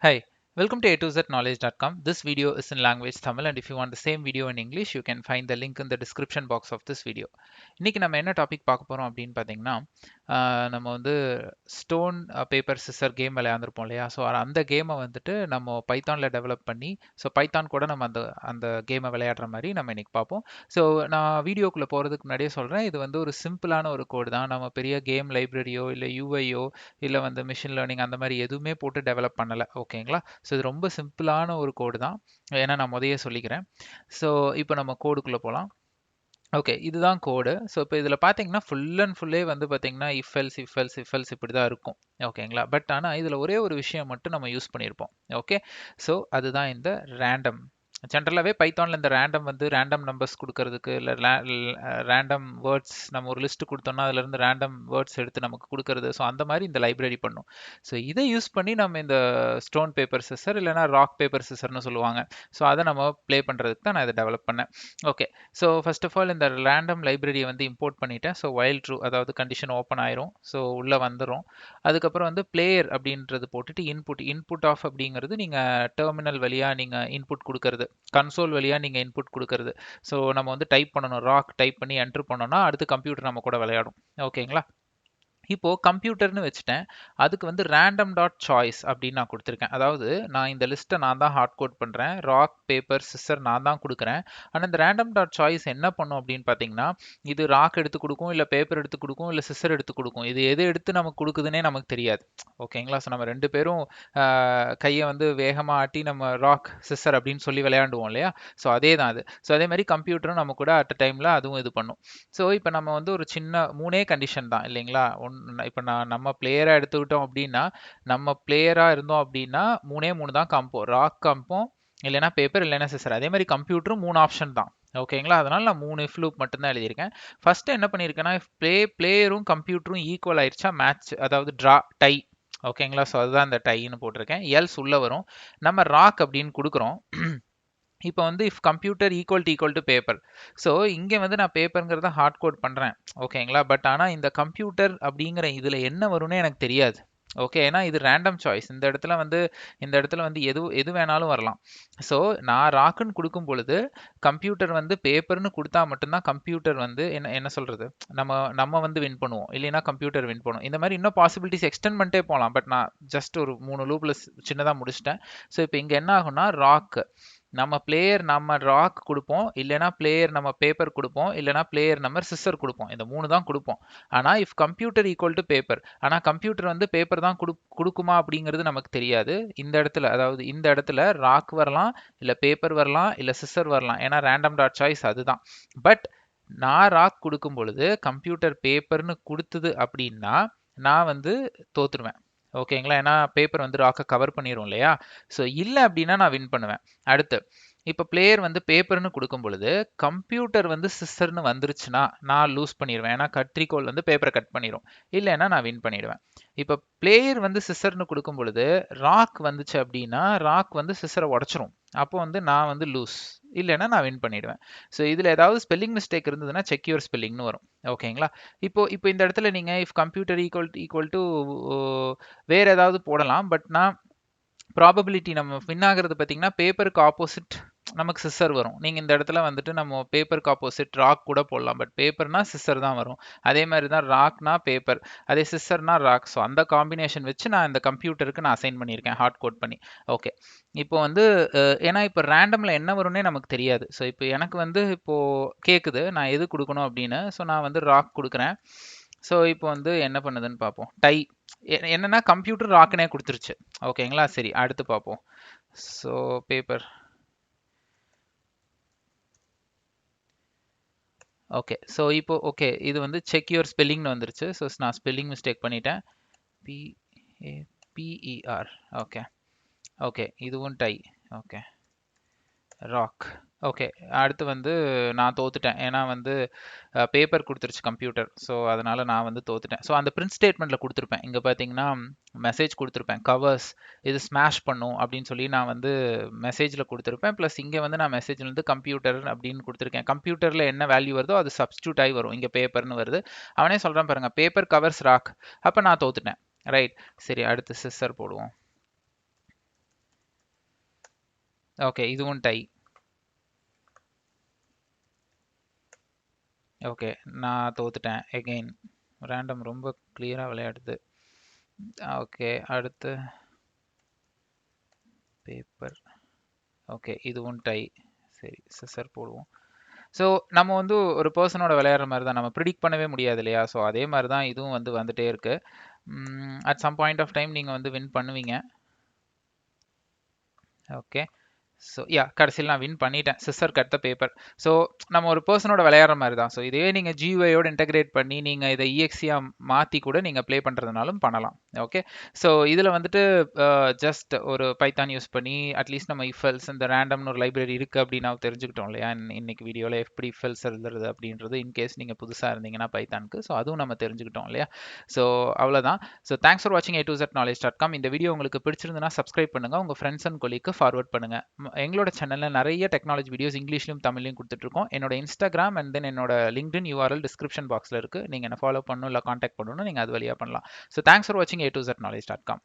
Hi, welcome to a2znowledge.com. This video is in language Tamil, and if you want the same video in English, you can find the link in the description box of this video. இன்னைக்கு நம்ம என்ன topic பார்க்க போறோம் அப்படின்னு பார்த்தீங்கன்னா நம்ம வந்து stone paper scissor game விளையாண்டுருப்போம் இல்லையா? ஸோ அந்த கேமை வந்துட்டு நம்ம பைத்தானில் டெவலப் பண்ணி ஸோ பைத்தான் கூட நம்ம அந்த அந்த கேமை விளையாடுற மாதிரி நம்ம இன்னைக்கு பார்ப்போம். ஸோ நான் வீடியோக்குள்ளே போகிறதுக்கு முன்னாடியே சொல்கிறேன், இது வந்து ஒரு சிம்பிளான ஒரு கோடு தான். நம்ம பெரிய கேம் லைப்ரரியோ இல்லை யூஐயோ இல்லை வந்து மிஷின் லேர்னிங் அந்த மாதிரி எதுவுமே போட்டு டெவலப் பண்ணலை, ஓகேங்களா? ஸோ இது ரொம்ப சிம்பிளான ஒரு கோடு தான், ஏன்னா நான் முதையே சொல்லிக்கிறேன். ஸோ இப்போ நம்ம கோடுக்குள்ளே போகலாம். ஓகே, இதுதான் கோடு. ஸோ இப்போ இதில் பார்த்தீங்கன்னா ஃபுல் அண்ட் ஃபுல்லே வந்து பார்த்தீங்கன்னா இஃப் எல்ஸ் இப்படி தான் இருக்கும், ஓகேங்களா? பட் ஆனால் இதில் ஒரே ஒரு விஷயம் மட்டும் நம்ம யூஸ் பண்ணியிருப்போம். ஓகே, ஸோ அதுதான் இந்த ரேண்டம். ஜென்ரலாகவே பைத்தானில் இந்த ரேண்டம் வந்து ரேண்டம் நம்பர்ஸ் கொடுக்கறதுக்கு இல்லை ரேண்டம் வேர்ட்ஸ் நம்ம ஒரு லிஸ்ட் கொடுத்தோம்னா அதுலேருந்து ரேண்டம் வேர்ட்ஸ் எடுத்து நமக்கு கொடுக்கறது, ஸோ அந்த மாதிரி இந்த லைப்ரரி பண்ணும். ஸோ இதை யூஸ் பண்ணி நம்ம இந்த ஸ்டோன் பேப்பர் சிசர் இல்லைனா ராக் பேப்பர் சிசர்னு சொல்லுவாங்க, ஸோ அதை நம்ம ப்ளே பண்ணுறதுக்கு தான் நான் இதை டெவலப் பண்ணேன். Okay, so first of all இந்த ரேண்டம் லைப்ரரியை வந்து இம்போர்ட் பண்ணிட்டேன். ஸோ வைல் ட்ரூ, அதாவது கண்டிஷன் ஓப்பன் ஆயிரும், ஸோ உள்ளே வந்துடும். அதுக்கப்புறம் வந்து பிளேயர் அப்படின்றது போட்டுட்டு இன்புட் ஆஃப் அப்படிங்கிறது நீங்கள் டெர்மினல் வழியாக நீங்கள் இன்புட் கொடுக்கறது, கன்சோல் வழியாக நீங்கள் இன்புட் கொடுக்கறது. ஸோ நம்ம வந்து டைப் பண்ணணும், ராக் டைப் பண்ணி என்ட்ரு பண்ணோம்னா அடுத்து கம்ப்யூட்டர் நம்ம கூட விளையாடும், ஓகேங்களா? இப்போ கம்ப்யூட்டர்னு வச்சுட்டேன், அதுக்கு வந்து ரேண்டம் டாட் சாய்ஸ் அப்படின்னு நான் கொடுத்துருக்கேன். அதாவது நான் இந்த லிஸ்ட்டை நான் தான் ஹார்ட் கோட் பண்ணுறேன், ராக் பேப்பர் சிசர் நான் தான் கொடுக்குறேன். ஆனால் இந்த ரேண்டம் டாட் சாய்ஸ் என்ன பண்ணும் அப்படின்னு பார்த்தீங்கன்னா, இது ராக் எடுத்து கொடுக்கும், இல்லை பேப்பர் எடுத்து கொடுக்கும், இல்லை சிசர் எடுத்து கொடுக்கும். இது எது எடுத்து நமக்கு கொடுக்குதுன்னே நமக்கு தெரியாது, ஓகேங்களா? ஸோ நம்ம ரெண்டு பேரும் கையை வந்து வேகமாக ஆட்டி நம்ம ராக் சிசர் அப்படின்னு சொல்லி விளையாண்டுவோம் இல்லையா? ஸோ அதே தான் அது. ஸோ அதே மாதிரி கம்ப்யூட்டரும் நம்ம கூட அட் அ டைமில் அதுவும் இது பண்ணும். ஸோ இப்போ நம்ம வந்து ஒரு சின்ன மூணே கண்டிஷன் தான் இல்லைங்களா? இப்போ நம்ம பிளேயரா எடுத்துக்கிட்டோம் அப்படின்னா, நம்ம பிளேயரா இருந்தோம் அப்படின்னா மூணு தான் காம்போம், ராக் காம்போம், இல்லைனா பேப்பர், இல்லைனா சிசர். அதே மாதிரி கம்ப்யூட்டரும் 3 ஆப்ஷன் தான், ஓகேங்களா? அதனால நான் 3 இஃப் லூப் மட்டும்தான் எழுதியிருக்கேன். ஃபர்ஸ்ட் என்ன பண்ணியிருக்கேன்னா, பிளேயரும் கம்ப்யூட்டரும் ஈக்குவல் ஆயிடுச்சா மேட்ச், அதாவது ட்ரா டை, ஓகேங்களா? ஸோ அதுதான் இந்த டைன்னு போட்டிருக்கேன். எல்ஸ் உள்ள வரும், நம்ம ராக் அப்படின்னு கொடுக்குறோம். இப்போ வந்து if computer equal to paper, so இங்கே வந்து நான் பேப்பருங்கிறத ஹார்ட் கோட் பண்ணுறேன், ஓகேங்களா? பட் ஆனால் இந்த கம்ப்யூட்டர் அப்படிங்கிற இதில் என்ன வரும்னு எனக்கு தெரியாது, ஓகே? ஏன்னா இது ரேண்டம் சாய்ஸ். இந்த இடத்துல வந்து எது வேணாலும் வரலாம். ஸோ நான் ராக்குன்னு கொடுக்கும் பொழுது கம்ப்யூட்டர் வந்து பேப்பர்னு கொடுத்தா மட்டும்தான் கம்ப்யூட்டர் வந்து என்ன என்ன சொல்கிறது, நம்ம வந்து வின் பண்ணுவோம், இல்லைன்னா கம்ப்யூட்டர் வின் பண்ணுவோம். இந்த மாதிரி இன்னும் பாசிபிலிட்டிஸ் எக்ஸ்டெண்ட் பண்ணிட்டே போகலாம், பட் நான் ஜஸ்ட் ஒரு 3 லூப்பில் சின்னதாக முடிச்சிட்டேன். ஸோ இப்போ இங்கே என்ன ஆகும்னா, ராக் நம்ம பிளேயர் நம்ம ராக் கொடுப்போம், இல்லைனா பிளேயர் நம்ம பேப்பர் கொடுப்போம், இல்லைனா பிளேயர் நம்ம சிசர் கொடுப்போம். இந்த 3 தான் கொடுப்போம். ஆனால் if computer equal to paper, ஆனால் கம்ப்யூட்டர் வந்து பேப்பர் தான் கொடுக்குமா அப்படிங்கிறது நமக்கு தெரியாது. இந்த இடத்துல, அதாவது இந்த இடத்துல ராக் வரலாம், இல்லை பேப்பர் வரலாம், இல்லை சிசர் வரலாம், ஏன்னா ரேண்டம் டாட் சாய்ஸ் அதுதான். பட் நான் ராக் கொடுக்கும் பொழுது கம்ப்யூட்டர் பேப்பர்னு கொடுத்தது அப்படின்னா நான் வந்து தோத்துருவேன், ஓகேங்களா? ஏன்னா பேப்பர் வந்து ராக்கை கவர் பண்ணிடும் இல்லையா? ஸோ இல்லை அப்படின்னா நான் வின் பண்ணுவேன். அடுத்து இப்போ பிளேயர் வந்து பேப்பர்னு கொடுக்கும் பொழுது கம்ப்யூட்டர் வந்து சிஸ்டர்னு வந்துருச்சுன்னா நான் லூஸ் பண்ணிடுவேன், ஏன்னா கத்திரிக்கோல் வந்து பேப்பரை கட் பண்ணிடும். இல்லைன்னா நான் வின் பண்ணிடுவேன். இப்போ பிளேயர் வந்து சிஸ்டர்னு கொடுக்கும் பொழுது ராக் வந்துச்சு அப்படின்னா ராக் வந்து சிஸ்டரை உடச்சிரும், அப்போ வந்து நான் வந்து லூஸ், இல்லைன்னா நான் வின் பண்ணிடுவேன். ஸோ இதில் ஏதாவது ஸ்பெல்லிங் மிஸ்டேக் இருந்ததுன்னா செக் யுவர் ஸ்பெல்லிங்னு வரும், ஓகேங்களா? இப்போ இந்த இடத்துல நீங்கள் இஃப் கம்ப்யூட்டர் ஈக்குவல் டு வேற ஏதாவது போடலாம், பட் நான் ப்ராபபிலிட்டி நம்ம வின் ஆகிறது பார்த்தீங்கன்னா பேப்பருக்கு ஆப்போசிட் நமக்கு சிஸ்ஸர் வரும். நீங்கள் இந்த இடத்துல வந்துட்டு நம்ம பேப்பருக்கு ஆப்போசிட் ராக் கூட போடலாம், பட் பேப்பர்னா சிஸ்ஸர் தான் வரும். அதே மாதிரி தான் ராக்னா பேப்பர், அதே சிஸ்ஸர்னா ராக். ஸோ அந்த காம்பினேஷன் வச்சு நான் இந்த கம்ப்யூட்டருக்கு நான் அசைன் பண்ணியிருக்கேன் ஹார்ட் கோட் பண்ணி. ஓகே, இப்போ வந்து ஏன்னா இப்போ ரேண்டமில் என்ன வரும்னே நமக்கு தெரியாது. ஸோ இப்போ எனக்கு வந்து இப்போது கேட்குது நான் எது கொடுக்கணும் அப்படின்னு. ஸோ நான் வந்து ராக் கொடுக்குறேன். ஸோ இப்போ வந்து என்ன பண்ணுதுன்னு பார்ப்போம். டை என்னன்னா கம்ப்யூட்டர் ராக்குனே கொடுத்துருச்சு, ஓகேங்களா? சரி, அடுத்து பார்ப்போம். So paper, okay. ஸோ இப்போ ஓகே, இது வந்து செக் யுவர் ஸ்பெல்லிங்னு வந்துருச்சு. ஸோ நான் ஸ்பெல்லிங் மிஸ்டேக் பண்ணிட்டேன், PAPER. ஓகே ஓகே, இதுவும் டை. Okay, rock. ஓகே, அடுத்து வந்து நான் தோத்துட்டேன், ஏன்னா வந்து பேப்பர் கொடுத்துருச்சு கம்ப்யூட்டர். ஸோ அதனால் நான் வந்து தோத்துட்டேன். ஸோ அந்த பிரிண்ட் ஸ்டேட்மெண்ட்டில் கொடுத்துருப்பேன், இங்கே பார்த்தீங்கன்னா மெசேஜ் கொடுத்துருப்பேன், கவர்ஸ் இது ஸ்மாஷ் பண்ணும் அப்படின்னு சொல்லி நான் வந்து மெசேஜில் கொடுத்துருப்பேன். ப்ளஸ் இங்கே வந்து நான் மெசேஜில் வந்து கம்ப்யூட்டர் அப்படின்னு கொடுத்துருக்கேன். கம்ப்யூட்டரில் என்ன வேல்யூ வருதோ அது சப்ஸ்டியூட் ஆகி வரும், இங்கே பேப்பர்னு வருது. அவனே சொல்கிறான் பாருங்கள், பேப்பர் கவர்ஸ் ராக். அப்போ நான் தோத்துட்டேன், ரைட்? சரி, அடுத்து சிஸ்ஸர் போடுவோம். ஓகே இதுவும் டை. ஓகே நான் தோத்துட்டேன் எகெயின். ரேண்டம் ரொம்ப கிளியராக விளையாடுது. ஓகே அடுத்து பேப்பர். ஓகே இதுவும் டை. சரி சிசர் போடுவோம். ஸோ நம்ம வந்து ஒரு பர்சனோட விளையாடுற மாதிரி தான், நம்ம ப்ரிடிக்ட் பண்ணவே முடியாது இல்லையா? ஸோ அதே மாதிரி தான் இதுவும் வந்து வந்துட்டே இருக்கு. At some point of time நீங்கள் வந்து வின் பண்ணுவீங்க. ஓகே ஸோ யா கடைசியில் நான் வின் பண்ணிட்டேன். Sister cut the paper. So நம்ம ஒரு பர்சனோட விளையாடுற மாதிரி தான். ஸோ இதே நீங்கள் ஜியூஐயோட இன்டகிரேட் பண்ணி நீங்கள் இதை இஎக்ஸியாக மாற்றி கூட நீங்கள் ப்ளே பண்ணுறதுனாலும் பண்ணலாம். ஓகே ஸோ இதில் வந்துட்டு ஜஸ்ட் ஒரு பைத்தான் யூஸ் பண்ணி அட்லீஸ்ட் நம்ம இஃபெல்ஸ் இந்த ரேண்டம்னு ஒரு லைப்ரரி இருக்குது அப்படின்னு தெரிஞ்சுக்கிட்டோம் இல்லையா? இன்னைக்கு வீடியோவில் எப்படி இஃபெல்ஸ் எழுதுறது அப்படின்றது இன்கேஸ் நீங்கள் புதுசாக இருந்தீங்கன்னா பைத்தானுக்கு, ஸோ அதுவும் நம்ம தெரிஞ்சுக்கிட்டோம் இல்லையா? ஸோ அவ்வளோதான். ஸோ தேங்க்ஸ் ஃபார் வாட்சிங் A2Z-knowledge.com. இந்த வீடியோ உங்களுக்கு பிடிச்சிருந்ததுன்னா சப்ஸ்கிரைப் பண்ணுங்கள், உங்கள் ஃப்ரெண்ட்ஸ் அண்ட் கொலீக்கு ஃபார்வர்ட் பண்ணுங்கள். எங்களோட சேனலில் நிறைய டெக்னாலஜி வீடியோஸ் இங்கிலீஷ்லையும் தமிழ்லையும் கொடுத்துட்ருக்கோம். என்னோட இன்ஸ்டாகிராம் அண்ட் தென் என்னோட லிங்க்டின் URL டிஸ்கிரிப்ஷன் பாக்ஸில் இருக்குது. நீங்கள் என்ன ஃபாலோ பண்ணணும் இல்லை காண்டாக்ட் பண்ணணும், நீங்கள் அது வழியாக பண்ணலாம். ஸோ தேங்க்ஸ் ஃபார் வாட்சிங் A2Z-knowledge.com.